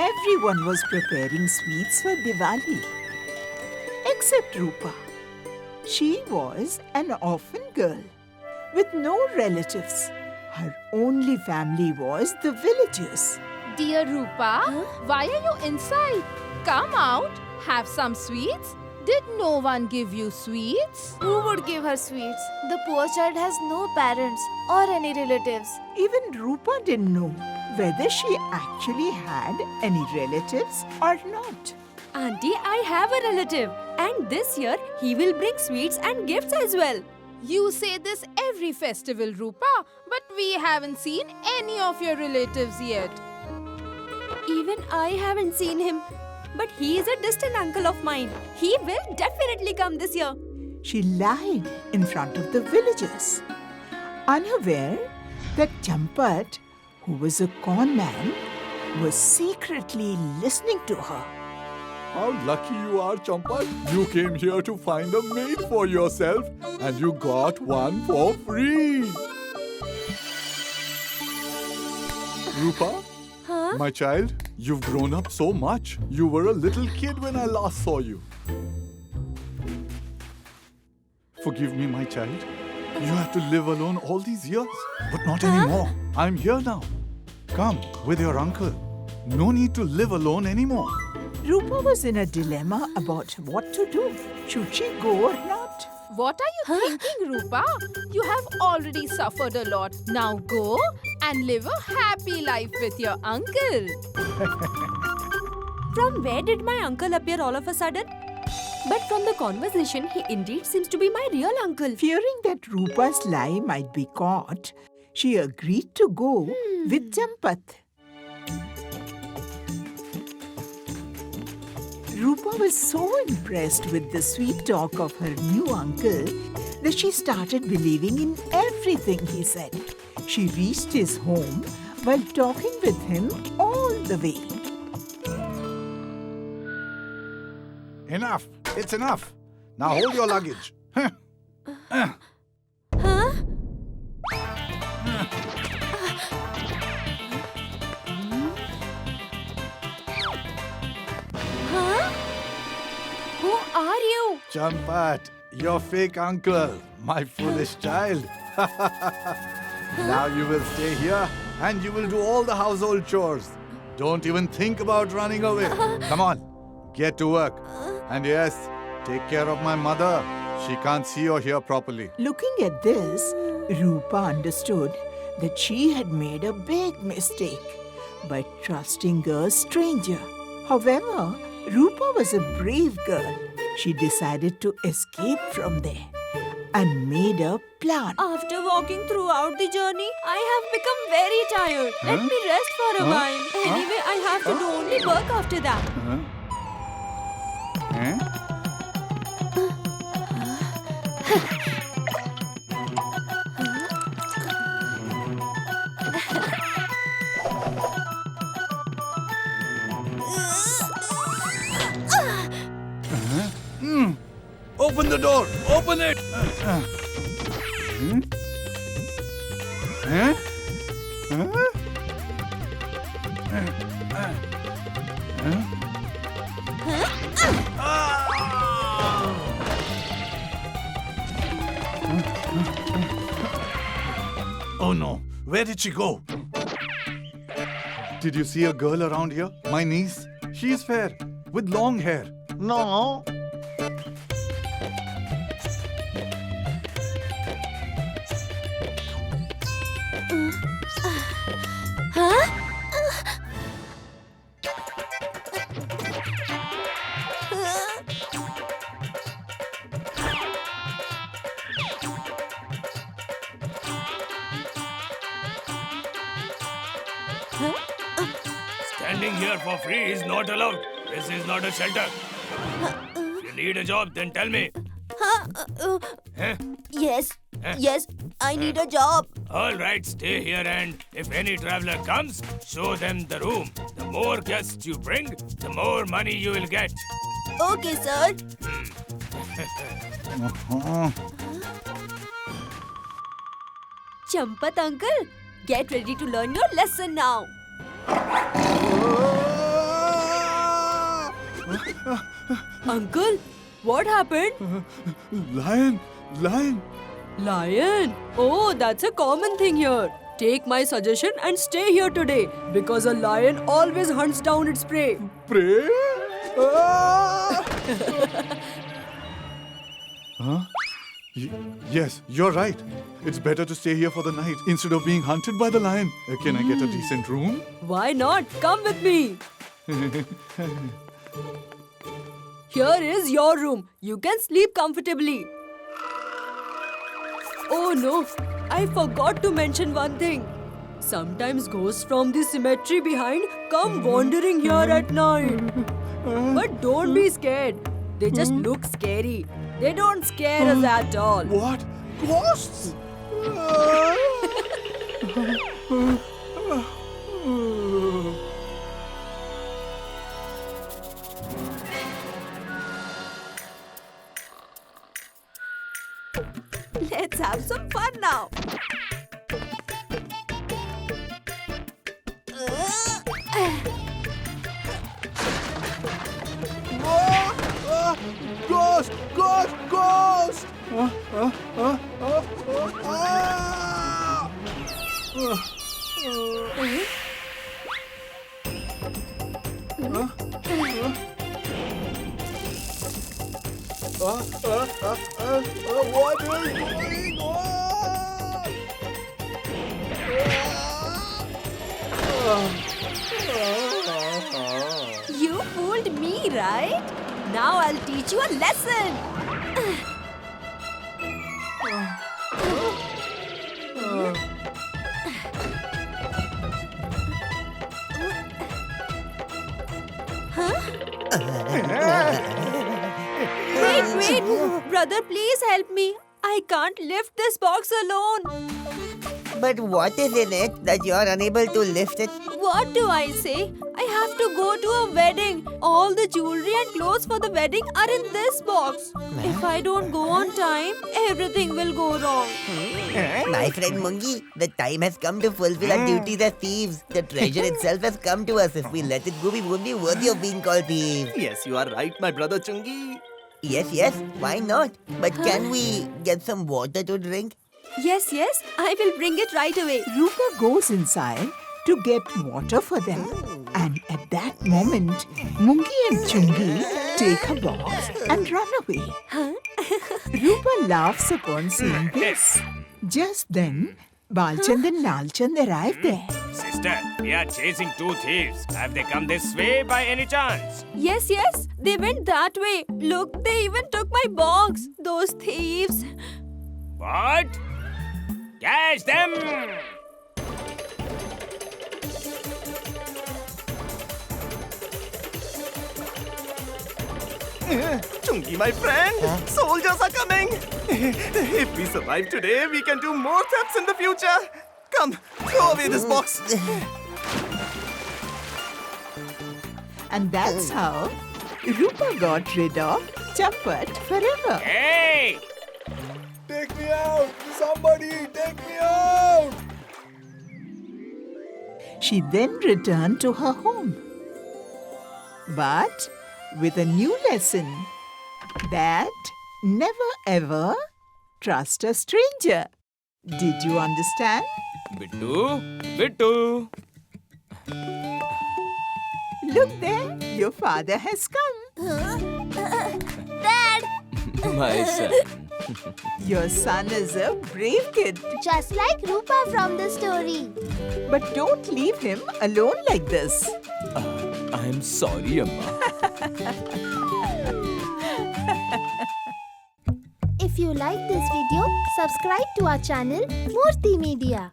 everyone was preparing sweets for Diwali. Except Rupa. She was an orphan girl with no relatives. Her only family was the villagers. Dear Rupa, why are you inside? Come out, have some sweets. Did no one give you sweets? Who would give her sweets? The poor child has no parents or any relatives. Even Rupa didn't know whether she actually had any relatives or not. Auntie, I have a relative, and this year he will bring sweets and gifts as well. You say this every festival, Rupa, but we haven't seen any of your relatives yet. Even I haven't seen him, but he is a distant uncle of mine. He will definitely come this year. She lied in front of the villagers, unaware that Champat, who was a con man, was secretly listening to her. How lucky you are, Champat. You came here to find a maid for yourself and you got one for free. Rupa, my child, you've grown up so much. You were a little kid when I last saw you. Forgive me, my child. You had to live alone all these years, but not anymore. I'm here now. Come with your uncle. No need to live alone anymore. Rupa was in a dilemma about what to do. Should she go or not? What are you thinking, Rupa? You have already suffered a lot. Now go and live a happy life with your uncle. From where did my uncle appear all of a sudden? But from the conversation, he indeed seems to be my real uncle. Fearing that Rupa's lie might be caught, she agreed to go with Champat. Rupa was so impressed with the sweet talk of her new uncle that she started believing in everything he said. She reached his home while talking with him all the way. Enough. It's enough. Now hold your luggage. Who are you? Champat, your fake uncle, my foolish child. Now you will stay here and you will do all the household chores. Don't even think about running away. Come on, get to work. And yes, take care of my mother. She can't see or hear properly. Looking at this, Rupa understood that she had made a big mistake by trusting a stranger. However, Rupa was a brave girl. She decided to escape from there and made a plan. After walking throughout the journey, I have become very tired. Let me rest for a while. Anyway, I'll have to do only work after that. Open the door! Open it! Oh no, where did she go? Did you see a girl around here? My niece. She's fair, with long hair. No. Standing here for free is not allowed. This is not a shelter. If you need a job, then tell me. Huh? Yes, I need a job. All right, stay here and if any traveler comes, show them the room. The more guests you bring, the more money you will get. Okay, sir. Champat uncle, get ready to learn your lesson now. Uncle, what happened? Lion! Lion! Lion? Oh, that's a common thing here. Take my suggestion and stay here today because a lion always hunts down its prey. Pray? Ah! Huh? Yes, you're right. It's better to stay here for the night instead of being hunted by the lion. Can I get a decent room? Why not? Come with me. Here is your room. You can sleep comfortably. Oh no, I forgot to mention one thing. Sometimes ghosts from the cemetery behind come wandering here at night. But don't be scared. They just look scary. They don't scare us at all. What? Ghosts? Let's have some fun now. Ghost! Ghost! Ghost! What is going on? You fooled me, right? Now I'll teach you a lesson. Wait, brother, please help me. I can't lift this box alone. But what is in it that you are unable to lift it? What do I say? I have to go to a wedding. All the jewelry and clothes for the wedding are in this box. If I don't go on time, everything will go wrong. My friend Mungi, the time has come to fulfill our duties as thieves. The treasure itself has come to us. If we let it go, we won't be worthy of being called thieves. Yes, you are right, my brother Chungi. Yes, why not? But can we get some water to drink? Yes, I will bring it right away. Rupa goes inside to get water for them. And at that moment, Mungi and Chungi take a box and run away. Rupa laughs upon seeing this. Just then, Balchand and Lalchand arrive there. Sister, we are chasing two thieves. Have they come this way by any chance? Yes, they went that way. Look, they even took my box. Those thieves. What? Catch them! Chungi, my friend, soldiers are coming. If we survive today, we can do more thefts in the future. Come, throw away this box. And that's how Rupa got rid of Chapat forever. Hey! Take me out! Somebody, take me out! She then returned to her home. But with a new lesson that never ever trust a stranger. Did you understand? Bittu! Look there, your father has come. Dad! My son. Your son is a brave kid. Just like Rupa from the story. But don't leave him alone like this. I'm sorry, Amma. If you like this video, subscribe to our channel Murthy Media.